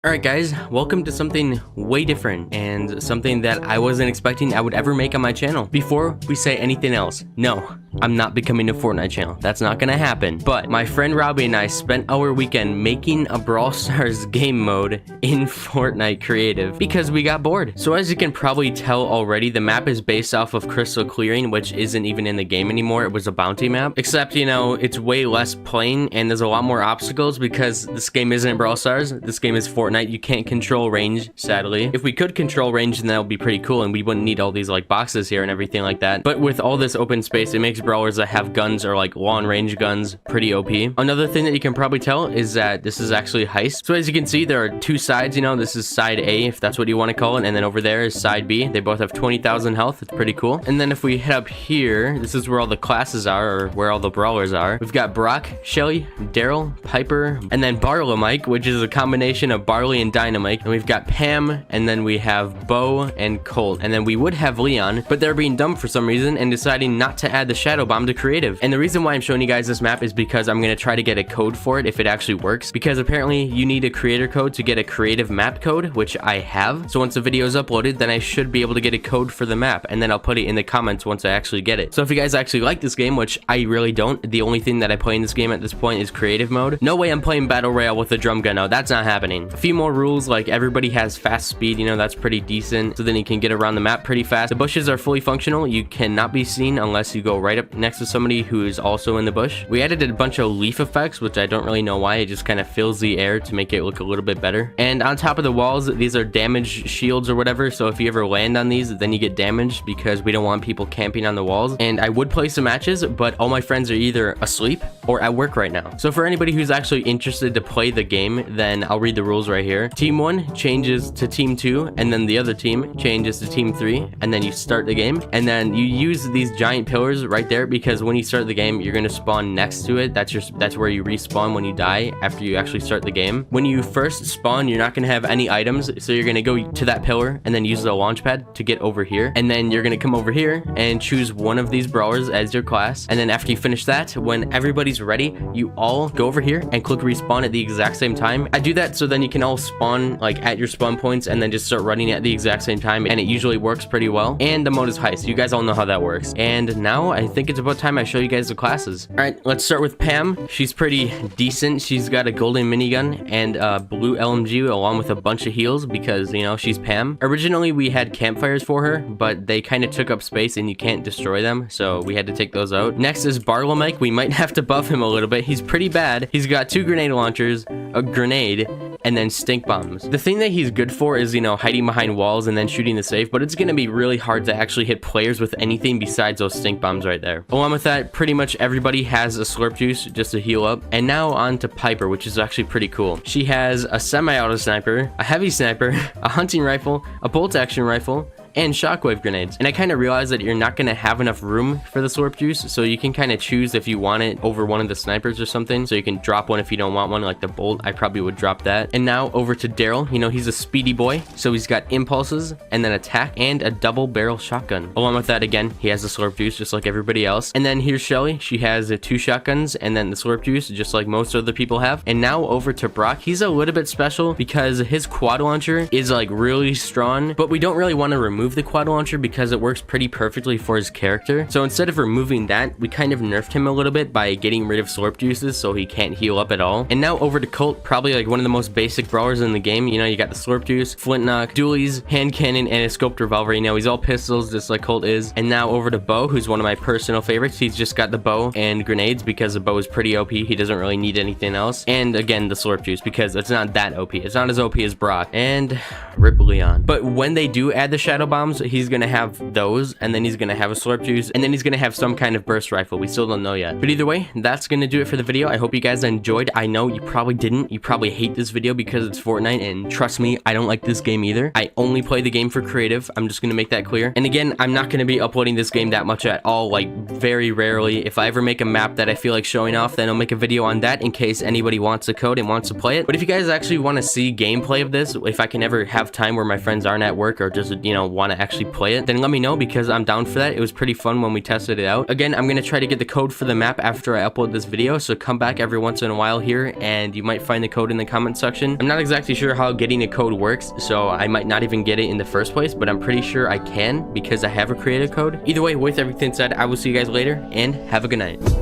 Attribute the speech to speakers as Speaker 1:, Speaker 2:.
Speaker 1: Alright guys, welcome to something way different and something that I wasn't expecting I would ever make on my channel. Before we say anything else, no, I'm not becoming a Fortnite channel. That's not gonna happen. But my friend Robbie and I spent our weekend making a Brawl Stars game mode in Fortnite Creative because we got bored. So as you can probably tell already, the map is based off of Crystal Clearing, which isn't even in the game anymore. It was a bounty map. Except, you know, it's way less plain and there's a lot more obstacles because this game isn't Brawl Stars. This game is Fortnite. You can't control range, sadly. If we could control range, then that would be pretty cool and we wouldn't need all these like boxes here and everything like that. But with all this open space, it makes brawlers that have guns or like long range guns pretty OP. Another thing that you can probably tell is that this is actually heist. So as you can see, there are two sides, you know, this is side A, if that's what you want to call it, and then over there is side B. They both have 20,000 health. It's pretty cool. And then if we head up here, this is where all the classes are, or where all the brawlers are. We've got Brock, Shelly, Daryl, Piper, and then Barlamike, which is a combination of Barley and Dynamite. And we've got Pam, and then we have Bo and Colt. And then we would have Leon, but they're being dumb for some reason and deciding not to add the Shadow Bomb to creative. And the reason why I'm showing you guys this map is because I'm going to try to get a code for it if it actually works, because apparently you need a creator code to get a creative map code, which I have. So once the video is uploaded, then I should be able to get a code for the map, and then I'll put it in the comments once I actually get it. So if you guys actually like this game, which I really don't, the only thing that I play in this game at this point is creative mode. No way I'm playing battle royale with a drum gun. No, that's not happening. A few more rules, like everybody has fast speed, you know, that's pretty decent, so then you can get around the map pretty fast. The bushes are fully functional. You cannot be seen unless you go right up next to somebody who is also in the bush. We added a bunch of leaf effects, which I don't really know why. It just kind of fills the air to make it look a little bit better. And on top of the walls, these are damage shields or whatever, so if you ever land on these, then you get damaged because we don't want people camping on the walls. And I would play some matches, but all my friends are either asleep or at work right now. So for anybody who's actually interested to play the game, then I'll read the rules right here. Team 1 changes to Team 2, and then the other team changes to Team 3, and then you start the game. And then you use these giant pillars right there because when you start the game, you're going to spawn next to it. That's where you respawn when you die after you actually start the game. When you first spawn, you're not going to have any items, so you're going to go to that pillar and then use the launch pad to get over here. And then you're going to come over here and choose one of these brawlers as your class. And then after you finish that, when everybody's ready, you all go over here and click respawn at the exact same time. I do that so then you can all spawn like at your spawn points and then just start running at the exact same time, and it usually works pretty well. And the mode is heist. You guys all know how that works. And now I think it's about time I show you guys the classes. All right, let's start with Pam. She's pretty decent. She's got a golden minigun and a blue LMG along with a bunch of heals because, you know, she's Pam. Originally we had campfires for her, but they kind of took up space and you can't destroy them, so we had to take those out. Next is Barlamike. We might have to buff him a little bit. He's pretty bad. He's got 2 grenade launchers, a grenade, and then stink bombs. The thing that he's good for is, you know, hiding behind walls and then shooting the safe, but it's gonna be really hard to actually hit players with anything besides those stink bombs right there. Along with that, pretty much everybody has a slurp juice just to heal up. And now on to Piper, which is actually pretty cool. She has a semi-auto sniper, a heavy sniper, a hunting rifle, a bolt action rifle, and shockwave grenades. And I kind of realized that you're not going to have enough room for the slurp juice, so you can kind of choose if you want it over one of the snipers or something, so you can drop one if you don't want one, like the bolt. I probably would drop that. And now over to Daryl. You know, he's a speedy boy, so he's got impulses and then attack and a double barrel shotgun. Along with that, again, he has the slurp juice just like everybody else. And then here's Shelly. She has 2 shotguns and then the slurp juice just like most other people have. And now over to Brock. He's a little bit special because his quad launcher is like really strong, but we don't really want to remove the quad launcher because it works pretty perfectly for his character. So instead of removing that, we kind of nerfed him a little bit by getting rid of slurp juices so he can't heal up at all. And now over to Colt, probably like one of the most basic brawlers in the game. You know, you got the slurp juice, flint knock, dualies, hand cannon, and a scoped revolver. You know, he's all pistols just like Colt is. And now over to Bo, who's one of my personal favorites. He's just got the bow and grenades because the bow is pretty OP. He doesn't really need anything else. And again, the slurp juice because it's not that OP. It's not as OP as Brock. And rip Leon. But when they do add the shadow bombs, he's gonna have those, and then he's gonna have a slurp juice, and then he's gonna have some kind of burst rifle. We still don't know yet. But either way, that's gonna do it for the video. I hope you guys enjoyed. I know you probably didn't. You probably hate this video because it's Fortnite, and trust me, I don't like this game either. I only play the game for creative. I'm just gonna make that clear. And again, I'm not gonna be uploading this game that much at all, like very rarely. If I ever make a map that I feel like showing off, then I'll make a video on that in case anybody wants a code and wants to play it. But if you guys actually want to see gameplay of this, if I can ever have time where my friends aren't at work or just, you know, want to actually play it, then let me know, because I'm down for that. It was pretty fun when we tested it out. Again, I'm going to try to get the code for the map after I upload this video, so come back every once in a while here and you might find the code in the comment section. I'm not exactly sure how getting a code works, so I might not even get it in the first place, but I'm pretty sure I can because I have a creative code. Either way, with everything said, I will see you guys later and have a good night.